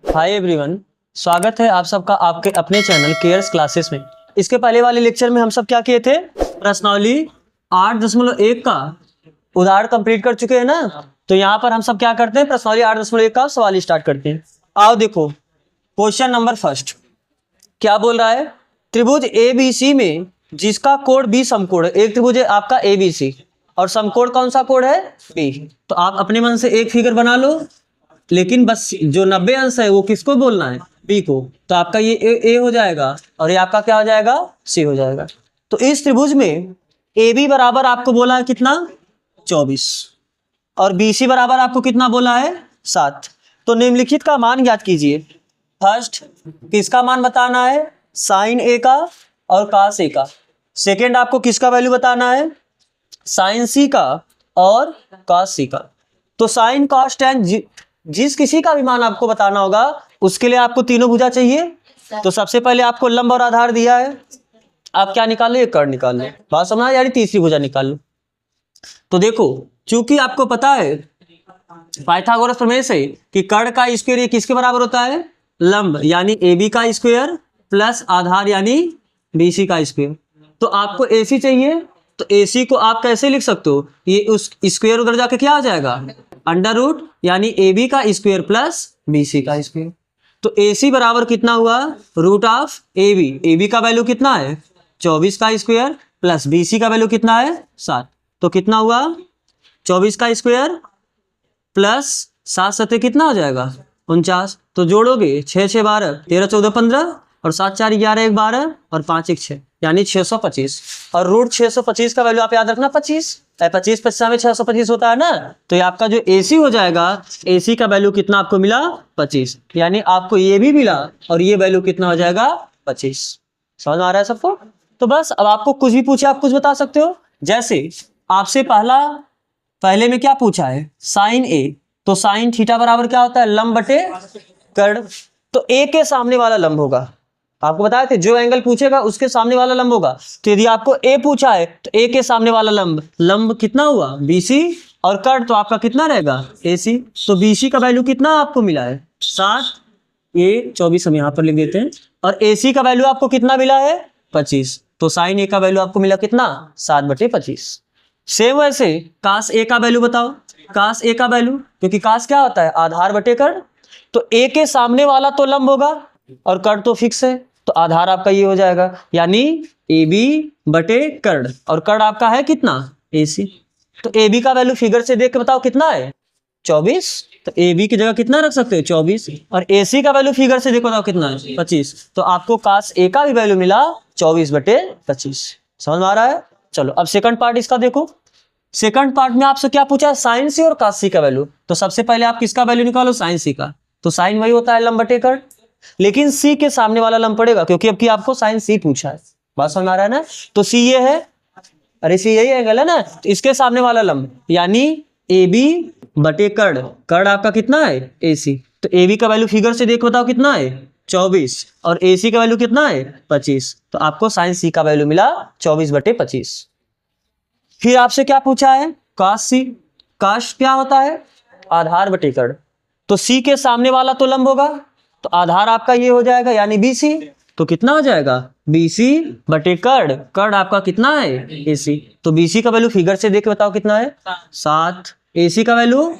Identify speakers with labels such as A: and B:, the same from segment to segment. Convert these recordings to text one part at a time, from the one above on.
A: Hi everyone, स्वागत है आप सबका आपके अपने चैनल केयर्स क्लासेस में। इसके पहले वाले लेक्चर में हम सब क्या किए थे, प्रश्नावली 8.1 का उदाहरण कंप्लीट कर चुके हैं ना। तो यहाँ पर हम सब क्या करते हैं, प्रश्नावली 8.1 का सवाल स्टार्ट करते हैं। आओ देखो, क्वेश्चन नंबर फर्स्ट क्या बोल रहा है। त्रिभुज ABC में जिसका कोण B समकोण है, एक त्रिभुज है आपका ABC और समकोण कौन सा कोण है, B। तो आप अपने मन से एक फिगर बना लो, लेकिन बस जो 90 अंश है वो किसको बोलना है, बी को। तो आपका ये ए हो जाएगा और ये आपका क्या हो जाएगा, सी हो जाएगा। तो इस त्रिभुज में ए बी बराबर आपको बोला है कितना, 24, और बी सी बराबर आपको कितना बोला है, 7। तो निम्नलिखित का मान ज्ञात कीजिए। फर्स्ट किसका मान बताना है, साइन ए का और कास ए का। सेकेंड आपको किसका वैल्यू बताना है, साइन सी का और कास सी का। तो साइन कॉस टेन जिस किसी का भी मान आपको बताना होगा उसके लिए आपको तीनों भुजा चाहिए। तो सबसे पहले आपको लंब और आधार दिया है, आप क्या निकाल लो, ये कर्ण निकाल लो। बात समझना, यानी तीसरी भुजा निकाल लो। तो देखो, चूंकि आपको पता है पाइथागोरस प्रमेय से कि कर्ण का स्क्वायर ये किसके बराबर होता है, लंब यानी ए बी का स्क्वायर प्लस आधार यानी बी सी का स्क्वायर। तो आपको ए सी चाहिए, तो ए सी को आप कैसे लिख सकते हो, ये उस स्क्वायर उधर जाके क्या आ जाएगा, अंडर रूट यानी ए बी का स्क्वायर प्लस बी सी का स्क्वायर। तो ए सी बराबर कितना हुआ, रूट ऑफ ए बी का वैल्यू कितना है 24 का स्क्वायर प्लस बी सी का वैल्यू कितना है 7। तो कितना हुआ 24 का स्क्वायर प्लस 7 सत्ते कितना हो जाएगा 49। तो जोड़ोगे 6 6 12 13 14 15 और 7 4 11 1 12 और 5 1 6 यानी 625। और रूट 625 का वैल्यू आप याद रखना 25, 25 55 में 625 होता है ना। तो ये आपका जो AC हो जाएगा, AC का वैल्यू कितना आपको मिला 25, यानी आपको ये भी मिला और ये वैल्यू कितना हो जाएगा 25। समझ में आ रहा है सबको। तो बस अब आपको कुछ भी पूछे आप कुछ बता सकते हो। जैसे आपसे पहले में क्या पूछा है, साइन ए, तो साइन थीटा बराबर क्या होता है, लंब बटे कर्ण। तो ए के सामने वाला लंब होगा, आपको बताया थे जो एंगल पूछेगा उसके सामने वाला लंब होगा। तो यदि आपको ए पूछा है तो ए के सामने वाला लंब कितना हुआ BC, और कर्ण तो आपका कितना रहेगा AC। तो BC का वैल्यू कितना आपको मिला है 7, ये 24 हम यहाँ पर लिख देते हैं, और AC का वैल्यू आपको कितना मिला है 25। तो साइन ए का वैल्यू आपको मिला कितना 7/25। सेम वैसे कास ए का वैल्यू बताओ, कास ए का वैल्यू, क्योंकि कास क्या होता है आधार बटे कर्ण। तो ए के सामने वाला तो लंब होगा और कर्ण तो फिक्स है, तो आधार आपका ये हो जाएगा यानी AB बटे कर्ण, और कर्ण आपका है कितना AC। तो AB का वैल्यू फिगर से देख के बताओ कितना है 24। तो AB की जगह कितना रख सकते हो 24, और AC का वैल्यू फिगर से देखो बताओ कितना है 25। तो आपको कास A का भी वैल्यू मिला 24/25। समझ में आ रहा है। चलो अब सेकंड पार्ट इसका देखो। सेकंड पार्ट में आपसे क्या पूछा है, साइन सी और कास सी का वैल्यू। तो सबसे पहले आप किसका वैल्यू निकालो, साइन सी का। तो साइन वही होता है लंब बटे कर्ण, लेकिन सी के सामने वाला लंब पड़ेगा क्योंकि अब की आपको साइन सी पूछा है। बात समझ आ रहा है ना। तो सी ये है, अरे सी यही एंगल है ना, तो इसके सामने वाला लंब यानी AB बटे कर्ण। कर्ण आपका कितना है AC। तो AB का वैल्यू फिगर से देखो बताओ कितना है 24, और AC का वैल्यू कितना है 25। तो आपको साइन सी का वैल्यू मिला 24/25। फिर आपसे क्या पूछा है, काश सी। काश क्या होता है, आधार बटे कर्ण। तो सी के सामने वाला तो लंब होगा, तो आधार आपका ये हो जाएगा यानी BC। तो कितना हो जाएगा BC बटे कर्ण, कर्ण आपका कितना है AC। तो BC का वैल्यू फिगर से देख के बताओ कितना है 7, AC का वैल्यू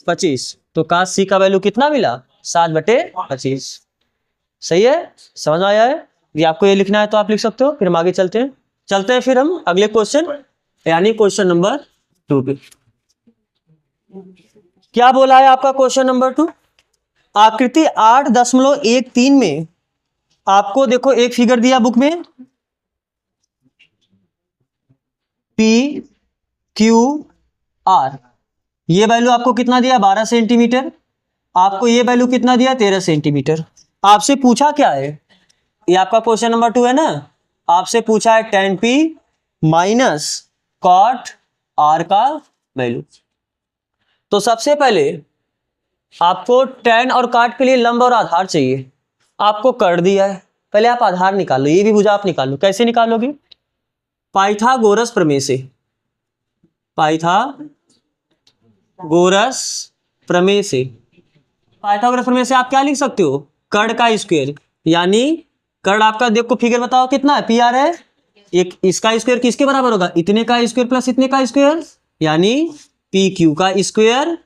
A: 25। तो काश सी का वैल्यू कितना मिला 7/25। सही है, समझ आया है। ये आपको ये लिखना है तो आप लिख सकते हो। फिर हम आगे चलते हैं फिर हम अगले क्वेश्चन यानी क्वेश्चन नंबर 2 पे। क्या बोला है आपका क्वेश्चन नंबर 2, आकृति 8.13 में आपको देखो एक फिगर दिया बुक में, PQR। ये वैल्यू आपको कितना दिया 12 सेंटीमीटर, आपको ये वैल्यू कितना दिया 13 सेंटीमीटर। आपसे पूछा क्या है, ये आपका क्वेश्चन नंबर 2 है ना। आपसे पूछा है tan P minus cot R का वैल्यू। तो सबसे पहले आपको tan और काट के लिए लंब और आधार चाहिए, आपको कर दिया है। पहले आप आधार निकाल लो, ये भी भुजा आप निकाल लो। कैसे निकालोगे, पाइथागोरस प्रमेय से। पाइथागोरस प्रमेय से पाइथागोरस प्रमेय से आप क्या लिख सकते हो, कर्ण का स्क्वायर, यानी कर्ण आपका देखो फिगर बताओ कितना है, पी आर है, एक इसका स्क्वायर किसके बराबर होगा, इतने का स्क्वायर प्लस इतने का स्क्वायर, यानी पी क्यू का स्क्वायर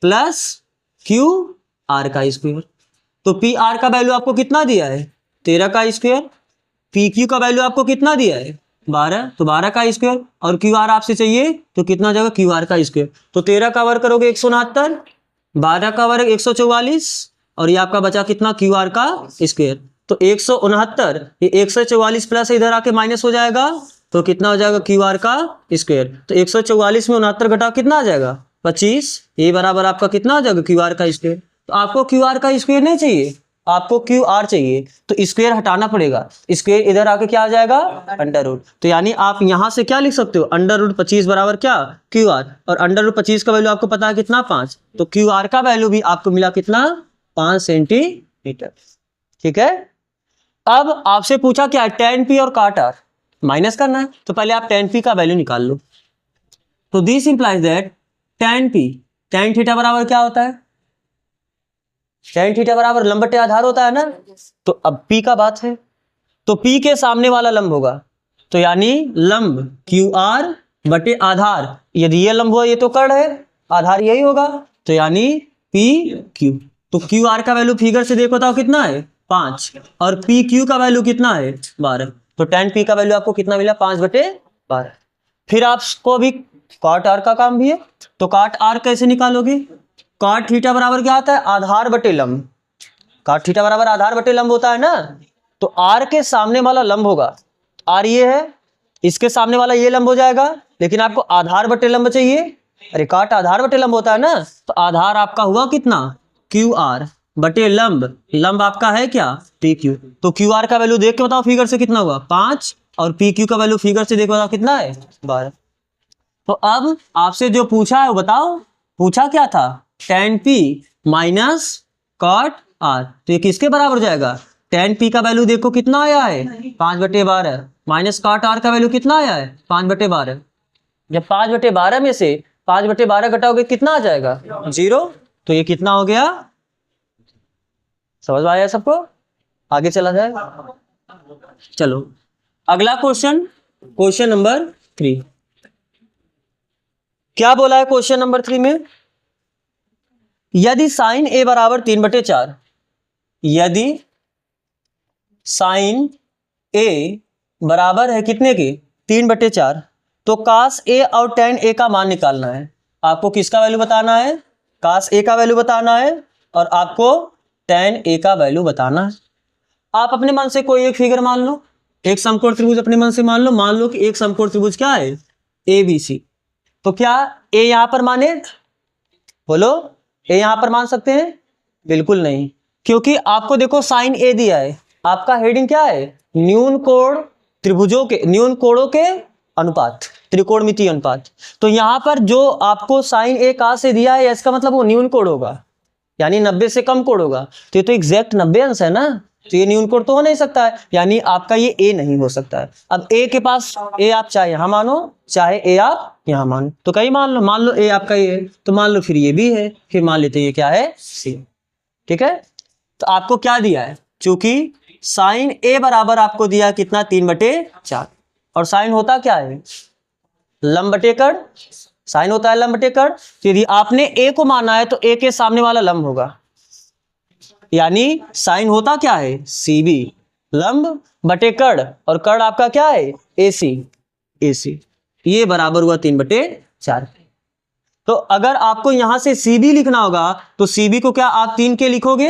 A: प्लस क्यू आर का स्क्वायर। तो पी आर का वैल्यू आपको कितना दिया है, 13 का स्क्वायर, पी क्यू का वैल्यू आपको कितना दिया है 12, तो 12 का स्क्वायर, और क्यू आर आपसे चाहिए तो कितना जाएगा क्यू आर का स्क्वायर, तो 13 का वर्ग करोगे 169, 12 का वर्ग 144, और ये आपका बचा कितना क्यू आर का स्क्वायर, तो 169, ये 144 प्लस इधर आके माइनस हो जाएगा, तो कितना हो जाएगा क्यू आर का स्क्वायर, तो 144 में 69 घटाओ कितना आ जाएगा 25, ये बराबर आपका कितना हो जाएगा क्यू आर का स्क्वायर। तो आपको क्यू आर का स्क्वायर नहीं चाहिए, आपको क्यू आर चाहिए, तो स्क्वायर हटाना पड़ेगा, स्क्वायर इधर आके क्या आ जाएगा अंडर रूट, तो यानी आप यहां से क्या लिख सकते हो, अंडर रूट 25 बराबर क्या क्यू आर, और अंडर रूट 25 का वैल्यू आपको पता है कितना 5, तो क्यू आर का वैल्यू भी आपको मिला कितना 5 सेंटीमीटर। ठीक है, अब आपसे पूछा क्या tan p और cot r माइनस करना है, तो पहले आप tan p का वैल्यू निकाल लो, तो this implies that tan p, tan theta बराबर क्या होता है, tan थीटा बराबर लंब बटे आधार होता है ना, तो अब p का बात है, तो p के सामने वाला लंब होगा, तो यानी लंब क्यू आर बटे आधार, यदि ये लंब हुआ ये तो कर्ण है, आधार यही होगा, तो यानी पी क्यू, तो क्यू आर का वैल्यू फिगर से देखो बताओ कितना है 5, और पी क्यू का वैल्यू कितना है 12, तो tan p का वैल्यू आपको कितना मिला 5/12। फिर आपको अभी cot r का काम भी है, तो cot r कैसे निकालोगे, cot थीटा बराबर क्या होता है आधार बटे लंब, cot थीटा बराबर आधार बटे लंब होता है ना, तो r के सामने वाला लंब होगा, r ये है, इसके सामने वाला ये लंब हो जाएगा, लेकिन आपको आधार बटे लंब चाहिए, अरे cot आधार बटे लंब होता है ना, तो आधार आपका हुआ कितना क्यू आर बटे लंब, लंब आपका है क्या पी क्यू, तो क्यू आर का वैल्यू देख के बताओ फिगर से कितना हुआ 5, और पी क्यू का वैल्यू फिगर से देखो बताओ कितना है 12। तो अब आपसे जो पूछा है वो बताओ, पूछा क्या था tan p minus cot r, तो ये किसके बराबर हो जाएगा, tan p का वैल्यू देखो कितना आया है 5/12, माइनस cot r का वैल्यू कितना आया है 5/12, जब 5/12 में से 5/12 घटाओगे कितना आ जाएगा 0, तो ये कितना हो गया, समझ में आया सबको, आगे चला जाए। चलो अगला क्वेश्चन, क्वेश्चन नंबर 3, क्या बोला है क्वेश्चन नंबर 3 में, यदि साइन a बराबर 3/4, यदि साइन a बराबर है कितने के 3/4, तो कास a और tan a का मान निकालना है, आपको किसका वैल्यू बताना है, कास a का वैल्यू बताना है, और आपको tan a का वैल्यू बताना है। आप अपने मन से कोई एक फिगर मान लो, एक समकोण त्रिभुज अपने मन से मान लो कि एक समकोण त्रिभुज क्या है ABC, तो क्या a यहां पर माने, बोलो a यहां पर मान सकते हैं, बिल्कुल नहीं, क्योंकि आपको देखो साइन a दिया है, आपका हेडिंग क्या है न्यून कोण त्रिभुजों के, न्यून कोणों के अनुपात, त्रिकोणमितीय अनुपात, तो यहां पर जो आपको साइन a का से दिया है इसका मतलब वो न्यून कोण होगा, यानी 90 से कम कोण होगा, तो ये तो एग्जैक्ट 90 अंश है ना, तो ये न्यून कोण तो हो नहीं सकता है, यानी आपका ये a नहीं हो सकता है। अब a के पास a आप चाहे यहां मानो चाहे a आप यहां मानो, तो कहीं मान लो a आपका ये है, तो मान लो फिर ये भी है, फिर मान लेते हैं ये क्या है c। ठीक है, तो आपको क्या दिया है, चूंकि साइन a बराबर आपको दिया है कितना 3/4, और साइन होता क्या है लंब बटे कर्ण, साइन होता है लंब बटे कर्ण, तो यदि आपने a को माना है तो a के सामने वाला लंब होगा, यानी साइन होता क्या है CB लंब बटे कर्ण, और कर्ण आपका क्या है AC, ये बराबर हुआ 3/4। तो अगर आपको यहां से CB लिखना होगा तो CB को क्या आप 3 के लिखोगे,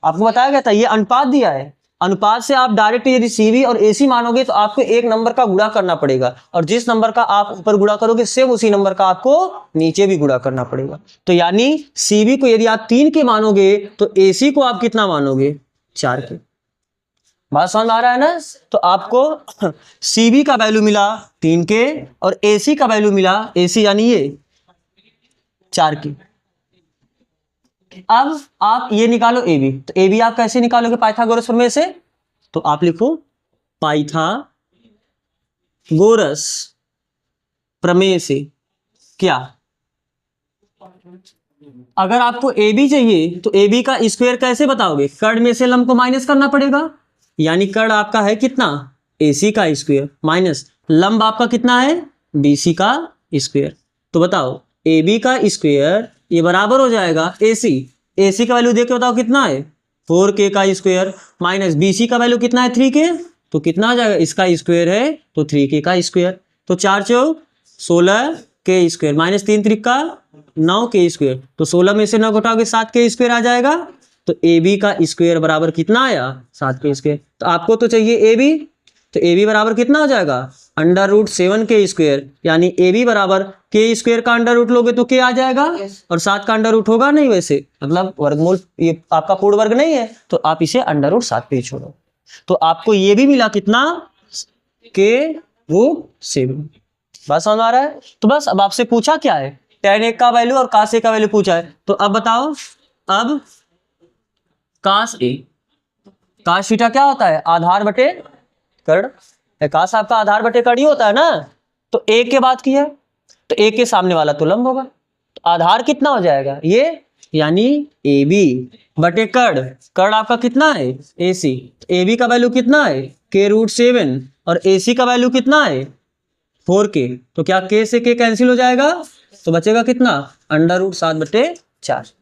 A: आपको बताया गया था ये अनुपात दिया है, अनुपात से आप डायरेक्ट यदि CB और AC मानोगे तो आपको एक नंबर का गुणा करना पड़ेगा, और जिस नंबर का आप ऊपर गुणा करोगे सेम उसी नंबर का आपको नीचे भी गुणा करना पड़ेगा, तो यानी CB को यदि आप 3 के मानोगे तो AC को आप कितना मानोगे 4 के, बात समझ आ रहा है ना, तो आपको CB का वैल्यू मिला 3 के और AC का वैल्यू मिला AC यानी ये 4 की। अब आप ये निकालो AB, तो AB आप कैसे निकालोगे पाइथागोरस प्रमेय से, तो आप लिखो पाइथागोरस प्रमेय से क्या, अगर आपको ए बी चाहिए तो ए बी का स्क्वायर कैसे बताओगे? कर्ण में से लंब को माइनस करना पड़ेगा, यानी कर्ण आपका है कितना? ए सी का स्क्वायर माइनस लंब आपका कितना है? बी सी का स्क्वायर। तो बताओ ए बी का स्क्वायर ये बराबर हो जाएगा ए सी का वैल्यू देख के बताओ कितना है? 4k का स्क्वायर माइनस बी सी का वैल्यू कितना है? 3k। तो कितना आ जाएगा? इसका स्क्वायर है तो 3k का स्क्वायर। तो 4 चौक 16 के स्क्वायर माइनस 3 त्रिका 9 के स्क्वायर। तो 16 में से 9 घटाओगे 7 के स्क्वायर आ जाएगा। तो ए बी का स्क्वायर बराबर कितना आया? 7 के स्क्वायर। तो आपको तो चाहिए ए बी, तो ए बी बराबर कितना हो जाएगा? √7 के स्क्वायर, यानी ए बी बराबर के स्क्वायर का अंडर रूट लोगे तो के आ जाएगा और 7 का अंडर रूट होगा नहीं, वैसे मतलब वर्गमूल ये आपका पूर्ण वर्ग नहीं है, तो आप इसे √7 पे छोड़ो। तो आपको ये भी मिला कितना? के√7। बस समझ आ रहा है? तो बस अब आपसे पूछा क्या है? tan एक का वैल्यू और cos ए का वैल्यू पूछा है। तो अब बताओ, अब cos ए cos थीटा क्या होता है? आधार बटे कर्ण। cos आपका आधार बटे कर्ण ही होता है ना। तो ए के बाद की है तो ए के सामने वाला तो लंब होगा। तो आधार कितना हो जाएगा? ये, यानी ए बी बटे कर्ण। कर्ण आपका कितना है? ए सी। ए बी का वैल्यू कितना है? के√7 और ए सी का वैल्यू कितना है? 4k। तो क्या k से k कैंसिल हो जाएगा? तो बचेगा कितना? √7/4।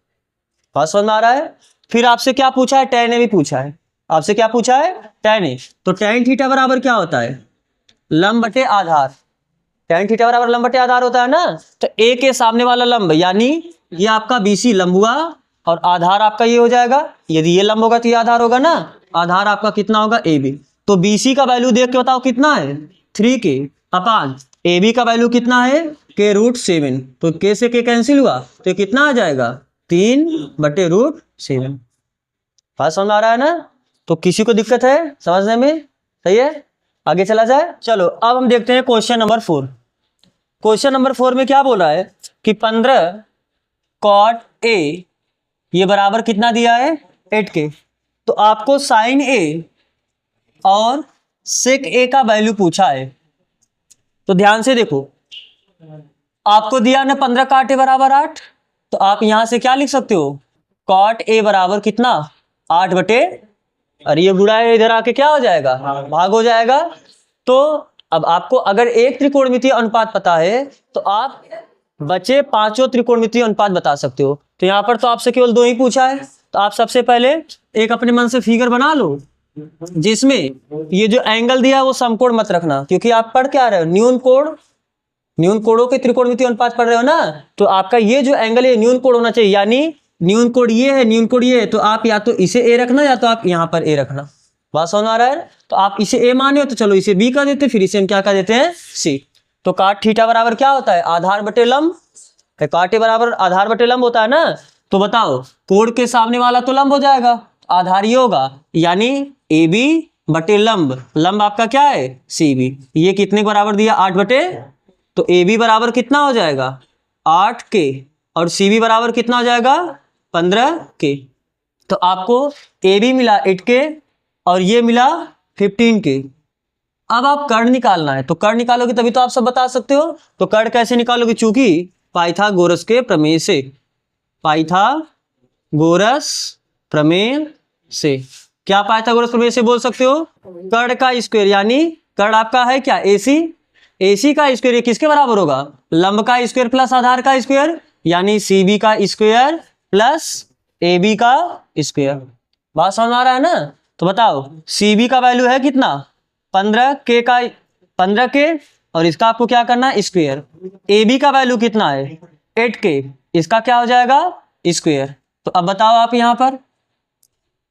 A: बात समझ में आ रहा है? फिर आपसे क्या पूछा है? tan a भी पूछा है। आपसे क्या पूछा है? tan a। तो tan थीटा बराबर क्या होता है? लंब बटे आधार। tan थीटा बराबर लंब बटे आधार होता है ना। तो a के सामने वाला लंब, यानी ये आपका BC लंब हुआ और आधार आपका ये हो जाएगा। यदि ये लंब होगा तो ये आधार होगा ना। आधार आपका कितना होगा? AB। तो BC का वैल्यू देख के बताओ कितना है? 3k अपान AB का वैल्यू कितना है? के√7। तो k से k कैंसिल हुआ तो कितना आ जाएगा? 3/√7। बात समझ आ रहा है ना? तो किसी को दिक्कत है समझने में? सही है, आगे चला जाए। चलो अब हम देखते हैं क्वेश्चन नंबर 4। क्वेश्चन नंबर 4 में क्या बोला है कि 15 cot A ये बराबर कितना दिया है? 8k। तो आपको sin A और sec A का वैल्यू पूछा है। तो ध्यान से देखो, आपको दिया ना 15 cot A बराबर 8। तो आप यहां से क्या लिख सकते हो? cot A बराबर कितना? 8 बटे, अरे ये बुरा है, इधर आके क्या हो जाएगा? भाग हो जाएगा। तो अब आपको अगर एक त्रिकोणमितीय अनुपात पता है तो आप बचे पांचों त्रिकोणमितीय अनुपात बता सकते हो। तो यहाँ पर तो आपसे केवल 2 ही पूछा है। तो आप सबसे पहले एक अपने मन से फिगर बना लो जिसमें ये जो एंगल दिया है वो समकोण मत रखना, क्योंकि आप पढ़ क्या रहे हो? न्यून कोणों के त्रिकोणमितीय अनुपात पढ़ रहे हो ना। तो आपका ये जो एंगल है न्यून कोण होना चाहिए, यानी न्यून कोण ये है, न्यून कोण ये है। तो आप या तो इसे ए रखना या तो आप यहाँ पर ए रखना। बात समझ आ रहा है? तो आप इसे ए माने हो तो चलो इसे बी कर देते, फिर इसे हम क्या कर देते हैं? सी। तो cot थीटा बराबर क्या होता है? आधार बटे लंब। cot ए बराबर आधार बटे लंब होता है ना। तो बताओ कोण के सामने वाला तो लंब हो जाएगा, आधार ये होगा, यानी ए बी बटे लंब। लंब आपका क्या है? C B. ये कितने बराबर दिया? 8 बटे। तो ए बी बराबर कितना हो जाएगा? 8k और सी बी बराबर कितना हो जाएगा? 15k। तो आपको ए बी मिला 8k और ये मिला 15k। अब आप कर्ण निकालना है, तो कर्ण निकालोगे तभी तो आप सब बता सकते हो। तो कर्ण कैसे निकालोगे? चूंकि पाइथागोरस के प्रमेय से, पाइथागोरस प्रमेय से क्या पाइथागोरस प्रमेय से बोल सकते हो? कर्ण का स्क्वायर, यानी कर्ण आपका है क्या? AC। AC का स्क्वायर ये किसके बराबर होगा? लंब का स्क्वायर प्लस आधार का स्क्वायर, यानी CB का स्क्वायर प्लस AB का स्क्वायर। बात समझ आ रहा है ना? तो बताओ CB का वैल्यू है कितना? 15k और इसका आपको क्या करना है? स्क्वायर। AB का वैल्यू कितना है? 8k। इसका क्या हो जाएगा? स्क्वायर। तो अब बताओ आप यहां पर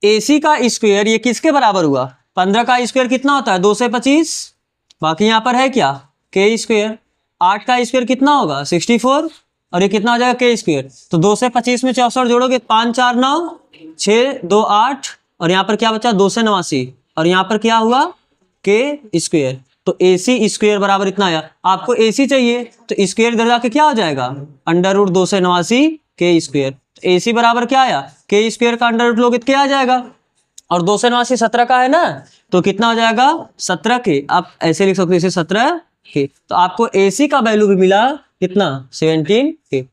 A: AC का स्क्वायर ये किसके बराबर हुआ? 15 का स्क्वायर कितना होता है? 2 से 25। बाकी यहां पर है क्या? k square. 8 का स्क्वायर कितना होगा? 64 और ये कितना हो जाएगा? k square. तो 2 से 25 में 64 जोड़ोगे 5 4 9 6 2 8 और यहाँ पर क्या बचा? 2 से 89 और यहाँ पर क्या हुआ? k square. तो AC स्क्वायर बराबर इतना आया। आपको AC चाहिए तो स्क्वायर इधर जाके क्या हो जाएगा? √2 से 89 k स्क्वायर। तो AC बराबर क्या आया? k स्क्वायर का अंडर रूट लोगे तो क्या आ जाएगा? और 2 से 89 17 का है ना, तो कितना हो जाएगा? 17k। आप ऐसे लिख सकते हो इसे 17k। तो आपको AC का वैल्यू भी मिला कितना? 17k।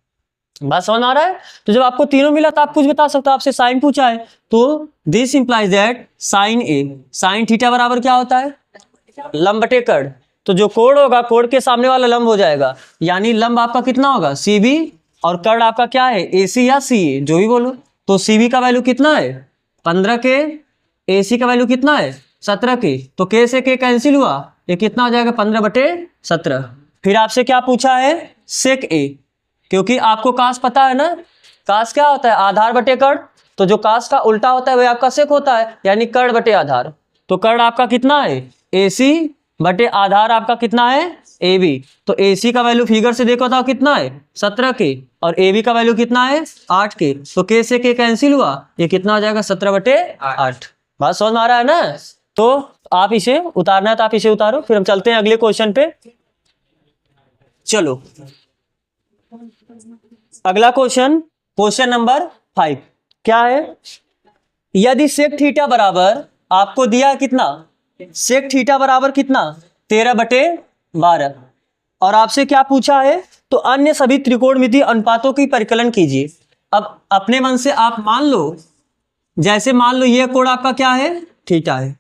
A: बात समझ में आ रहा है? तो जब आपको तीनों मिला तो आप कुछ बता सकते हो, आपसे साइन पूछा है तो this implies that sine A sine theta बराबर क्या होता है, लंब बटे कर्ण। तो जो कोण होगा कोण के सामने वाला लंब हो जाएगा, यानी लंब आपका कितना होगा सी बी, और कर्ण आपका क्या है ए सी या सी ए जो भी बोलो। तो सी बी का वैल्यू कितना है 15 के, ए सी का वैल्यू कितना है 17 के, तो के से के कैंसिल हुआ, ये कितना हो जाएगा 15/17। फिर आपसे क्या पूछा है सेक ए, क्योंकि आपको कास पता है ना, कास क्या होता है आधार बटे कर्ण, तो जो कास का उल्टा होता है वह आपका सेक होता है, यानी कर्ण बटे आधार। तो कर्ण आपका कितना है AC बटे आधार आपका कितना है AB। तो AC का वैल्यू फिगर से देखो तो कितना है 17 के, और AB का वैल्यू कितना है 8 के, तो के से के कैंसिल हुआ, ये कितना हो जाएगा 17/8। बात समझ में आ रहा है ना? तो आप इसे उतारना है तो आप इसे उतारो, फिर हम चलते हैं अगले क्वेश्चन पे। चलो अगला क्वेश्चन नंबर 5 क्या है, यदि सेक थीटा बराबर आपको दिया है कितना, सेक थीटा बराबर कितना 13/12, और आपसे क्या पूछा है तो अन्य सभी त्रिकोणमितीय अनुपातों की परिकलन कीजिए। अब अपने मन से आप मान लो, जैसे मान लो यह कोण आपका क्या है थीटा है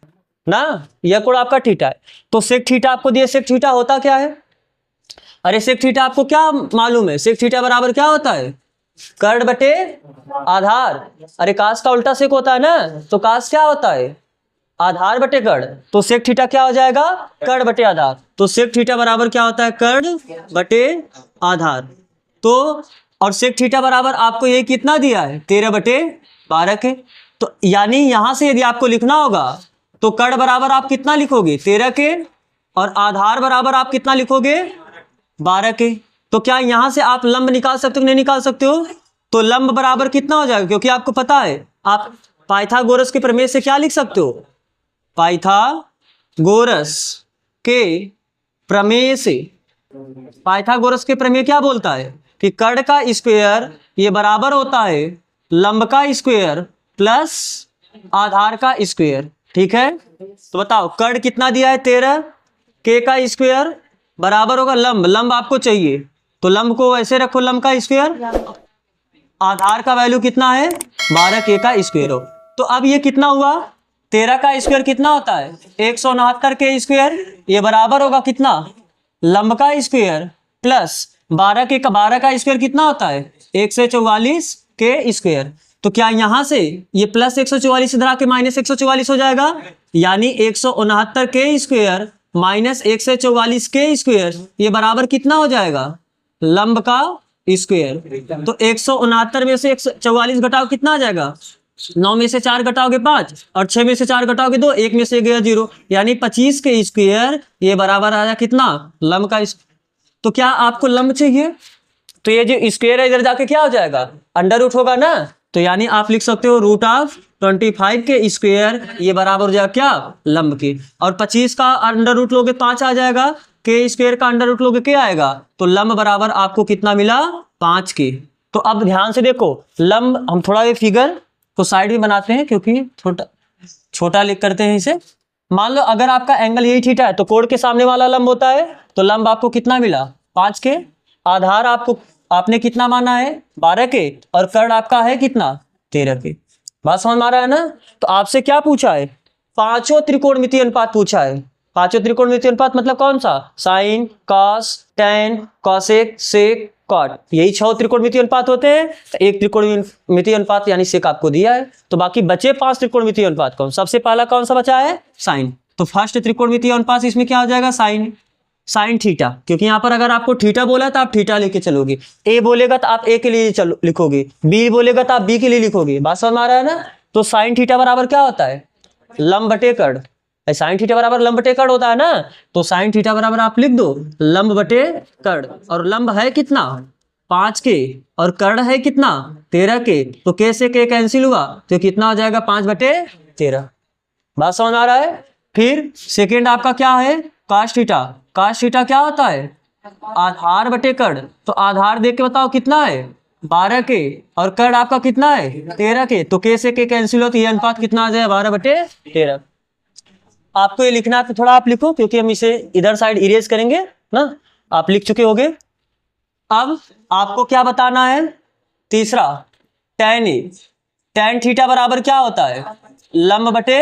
A: ना, यह कोण आपका थीटा है, तो सेक थीटा आपको दिया, सेक थीटा होता क्या है, अरे सेक थीटा आपको क्या मालूम है, सेक थीटा बराबर क्या होता है कर्ण बटे आधार। अरे कास का उल्टा सेक होता है ना, तो कास क्या होता है आधार बटे कर्ण, तो सेक थीटा क्या हो जाएगा कर्ण बटे आधार। तो सेक थीटा बराबर क्या होता है कर्ण बटे आधार। तो और सेक थीटा बराबर आपको ये कितना दिया है 13/12 के, तो यानी यहां से यदि आपको लिखना होगा तो कर्ण बराबर आप कितना लिखोगे 13 के, और आधार बराबर आप कितना लिखोगे 12 के। तो क्या यहां से आप लंब निकाल सकते हो नहीं निकाल सकते हो, तो लंब बराबर कितना हो जाएगा, क्योंकि आपको पता है आप पाइथागोरस के प्रमेय से क्या लिख सकते हो, पाइथागोरस के प्रमेय से, पाइथागोरस के प्रमेय क्या बोलता है कि कर्ण का स्क्वायर ये बराबर होता है लंब का स्क्वायर प्लस आधार का स्क्वायर। ठीक है, तो बताओ कर्ण कितना दिया है 13, के का स्क्वायर बराबर होगा लंब, लंब आपको चाहिए तो लंब को ऐसे रखो लंब का स्क्वायर, आधार का वैल्यू कितना है 12 के का स्क्वायर हो। तो अब ये कितना हुआ 13 का स्क्वायर कितना होता है 169 के स्क्वायर, ये बराबर होगा कितना लंब का स्क्वायर प्लस 12 का स्क्वायर कितना होता है 144 के स्क्वायर। तो क्या यहां से ये प्लस 144 इधर आके माइनस 144 हो जाएगा, यानी 169 के स्क्वायर माइनस 144 के स्क्वायर ये बराबर कितना हो जाएगा लंब का स्क्वायर। तो 169 में से 144 घटाओ कितना आ जाएगा, 9 में से 4 घटाओगे 5, और 6 में से 4 घटाओगे 2, 1 में से गया 0, यानी 25 के स्क्वायर ये बराबर आ जाएगा कितना लंब का। तो क्या आपको लंब चाहिए, तो ये जो स्क्वायर है इधर जाके क्या हो जाएगा अंडर रूट होगा ना, तो यानी आप लिख सकते हो √25 के स्क्वायर ये बराबर हो जाएगा क्या लंब के, और 25 का अंडर रूट लोगे 5 आ जाएगा, के स्क्वायर का अंडर रूट लोगे क्या आएगा, तो लंब बराबर आपको कितना मिला 5 के। तो अब ध्यान से देखो लंब, हम थोड़ा ये फिगर को साइड में बनाते हैं क्योंकि छोटा लिख करते हैं इसे। मान लो अगर आपका एंगल यही थीटा है तो कोण के सामने वाला लंब होता है, तो लंब आपको कितना मिला 5 के, आधार आपने कितना माना है 12 के, और कर्ण आपका है कितना 13 के। बात समझ में आ रहा है ना? तो आपसे क्या पूछा है पांचों त्रिकोणमितीय अनुपात पूछा है। पांचों त्रिकोणमितीय अनुपात मतलब कौन सा, sine cos tan cosec sec cot, यही 6 त्रिकोणमितीय अनुपात होते हैं। तो एक त्रिकोणमितीय अनुपात यानी सेक आपको दिया है, तो बाकी बचे 5 त्रिकोणमितीय अनुपात कौन, सबसे पहला कौन सा बचा है साइन। तो फर्स्ट त्रिकोणमितीय अनुपात इसमें क्या हो जाएगा साइन थीटा, क्योंकि यहाँ पर अगर आपको थीटा बोला तो आप थीटा लेके चलोगे, ए बोलेगा तो आप ए के लिए लिखोगे, बी बोलेगा तो आप बी के लिए लिखोगे। बात समझ में आ रहा है ना? तो साइन थीटा बराबर क्या होता है लंब बटे कर्ण, साइन थीटा बराबर लंब बटे कर्ण होता है ना, तो साइन थीटा बराबर आप लिख दो लंब बटे कर्ण, और लंब है कितना 5 के, और कर्ण है कितना 13 के, तो के से के कैंसिल हुआ, तो कितना हो जाएगा 5/13। बात समझ में आ रहा है? फिर सेकेंड आपका क्या है कास थीटा, कास थीटा क्या होता है आधार बटे कर्ण, तो आधार देख के बताओ कितना है 12 के, और कर्ण आपका कितना है 13 के, तो के से के कैंसिल हो, तो ये अनुपात कितना आ जाए 12/13। आपको ये लिखना है तो थोड़ा आप लिखो, क्योंकि हम इसे इधर साइड इरेज करेंगे ना, आप लिख चुके होगे। अब आपको क्या बताना है तीसरा tan ए, tan थीटा बराबर क्या होता है, लंब बटे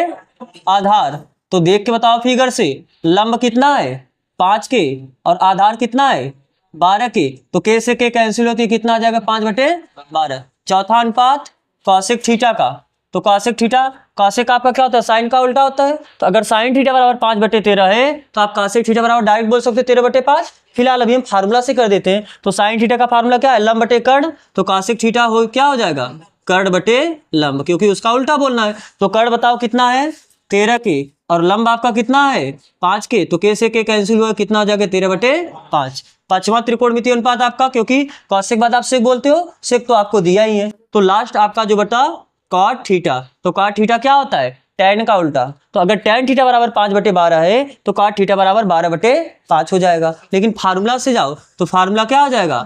A: आधार। तो देख के बताओ फिगर से, लंब कितना है 5 के और आधार कितना है 12 के, तो k से k कैंसिल होती है, कितना आ जाएगा 5/12। चौथा अनुपात कॉसेक थीटा का, तो कॉसेक थीटा, कॉसेक आपका क्या होता है, साइन का उल्टा होता है। तो अगर साइन थीटा बराबर 5/13 है तो आप कॉसेक थीटा बराबर डायरेक्ट बोल सकते हो 13/5। फिलहाल अभी हम फार्मूला से कर देते हैं। तो साइन थीटा का फार्मूला क्या है, लंब बटे कर्ण। तो कॉसेक थीटा हो क्या हो जाएगा, कर्ण बटे लंब, क्योंकि उसका उल्टा बोलना है। तो कर्ण बताओ कितना है 13 के और लंब आपका कितना है 5 के, तो k से k कैंसिल हुआ, कितना हो जाएगा 13/5। पांचवा त्रिकोणमितीय अनुपात आपका, क्योंकि कॉसेक बाद आप सेक बोलते हो, सेक तो आपको दिया ही है। तो लास्ट आपका जो बता कॉट थीटा, तो कॉट थीटा क्या होता है, tan का उल्टा। तो अगर tan थीटा बराबर 5/12 है तो कॉट थीटा बराबर 12/5 हो जाएगा। लेकिन फार्मूला से जाओ तो फार्मूला क्या हो जाएगा,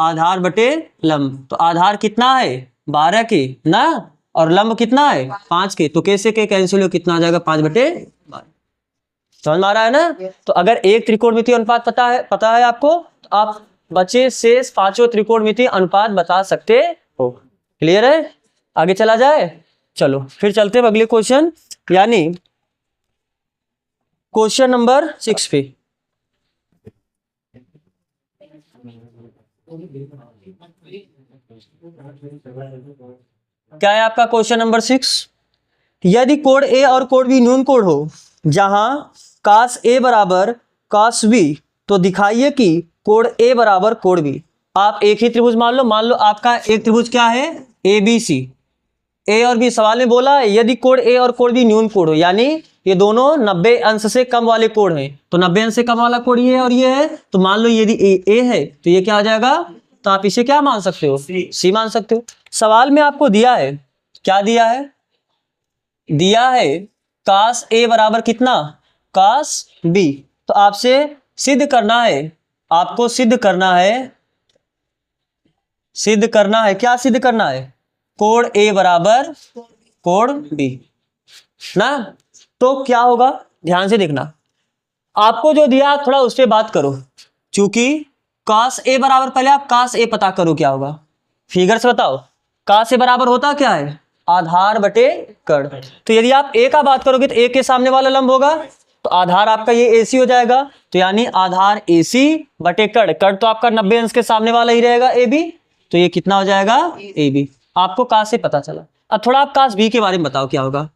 A: आधार बटे लंब। तो आधार कितना है 12 के ना, और लंब कितना है 5 के, तो कैसे के कैंसिल हो, कितना आ जाएगा 5/12। समझ में आ रहा है ना। तो अगर एक त्रिकोणमितीय अनुपात पता है आपको, तो आप बचे शेष पांचों त्रिकोणमितीय अनुपात बता सकते हो। क्लियर है, आगे चला जाए। चलो फिर चलते हैं अगले क्वेश्चन, यानी क्वेश्चन नंबर 6 पे। क्या है आपका क्वेश्चन नंबर 6, यदि कोण ए और कोण बी न्यून कोण हो, जहां cos ए बराबर cos बी, तो दिखाइए कि कोण ए बराबर कोण बी। आप एक ही त्रिभुज मान लो आपका एक त्रिभुज क्या है ABC, ए और बी। सवाल में बोला है यदि कोण ए और कोण बी न्यून कोण हो, यानी ये दोनों 90 अंश से कम वाले कोण हैं। तो 90 अंश से कम वाला कोण ये है और ये है। तो मान लो यदि ए है तो ये क्या आ जाएगा, तो आप इसे क्या मान सकते हो, सी मान सकते हो। सवाल में आपको दिया है, क्या दिया है, दिया है cos ए बराबर कितना cos बी। तो आपसे सिद्ध करना है, आपको सिद्ध करना है क्या सिद्ध करना है, कोण ए बराबर कोण बी ना। तो क्या होगा, ध्यान से देखना, आपको जो दिया थोड़ा उस पर बात करो। चूंकि cos ए बराबर, पहले आप cos ए पता करो क्या होगा, फिगर से बताओ। cos ए बराबर होता क्या है, आधार बटे कर्ण। तो यदि आप ए का बात करोगे तो ए के सामने वाला लंब होगा, तो आधार आपका ये AC हो जाएगा। तो यानी आधार AC बटे कर्ण, कर्ण तो आपका 90 अंश के सामने वाला ही रहेगा AB, तो ये कितना हो जाएगा AB। आपको cos से पता चला। अब थोड़ा आप cos B के बारे में बताओ क्या होगा।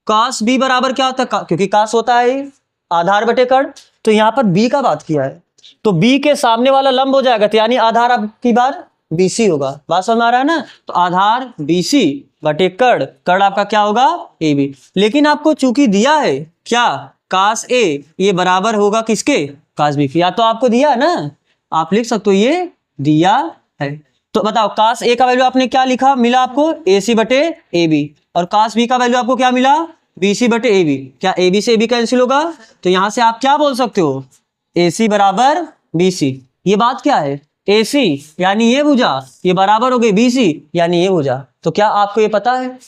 A: cos B बराबर क्या होता है, क्योंकि cos होता है आधार बटे कर्ण, तो यहाँ पर B का बात किया है, तो B के सामने वाला लंब हो जाएगा, तो यानी आधार आपकी बार BC होगा। बात समझ आ रहा है ना। तो आधार BC बटे कर्ण, कर्ण आपका क्या होगा AB। लेकिन आपको चूंकि दिया है क्या cos A, ये बराबर होगा किसके, cos B। या तो आपको दिया है ना, आप लिख सकते हो ये दिया है। तो बताओ cos A का वैल्यू आपने क्या लिखा, मिला आपको AC बटे AB, और cos B का वैल्यू आपको क्या मिला BC बटे AB। क्या AB से AB कैंसिल होगा, तो यहां से आप क्या बोल सकते हो AC बराबर BC। ये बात क्या है, AC यानी ये भुजा, ये बराबर हो गई BC यानी ये भुजा। तो क्या आपको ये पता है,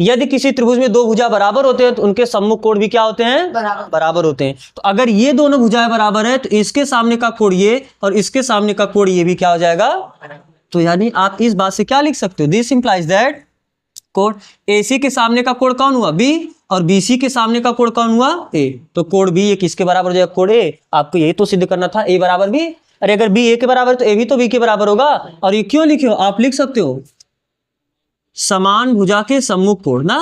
A: यदि किसी त्रिभुज में दो भुजा बराबर होते हैं तो उनके सम्मुख कोण भी क्या होते हैं, बराबर होते हैं। तो अगर ये दोनों भुजाएं बराबर है तो इसके सामने का कोण ये और इसके सामने का कोण ये भी क्या हो जाएगा। तो यानी आप इस बात से क्या लिख सकते हो, दिस इंप्लाइज दैट कोण AC के सामने का कोण कौन हुआ B, और BC के सामने का कोण कौन हुआ A। तो कोण B ये किसके बराबर हो जाएगा, कोण A। आपको यही तो सिद्ध करना था, A बराबर B। अरे अगर B A के बराबर तो A भी तो B के बराबर होगा। और ये क्यों लिखे हो, आप लिख सकते हो समान भुजा के सम्मुख कोण ना,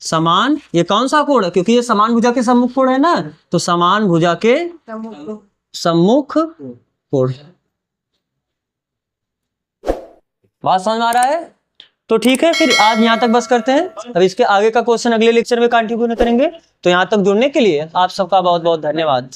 A: समान, ये कौन सा कोण है, क्योंकि ये समान भुजा के सम्मुख कोण है ना, तो समान भुजा के सम्मुख कोण। बात समझ में आ रहा है। तो ठीक है, फिर आज यहाँ तक बस करते हैं। अब इसके आगे का क्वेश्चन अगले लेक्चर में कंटिन्यू करेंगे। तो यहाँ तक जुड़ने के लिए आप सबका बहुत बहुत धन्यवाद।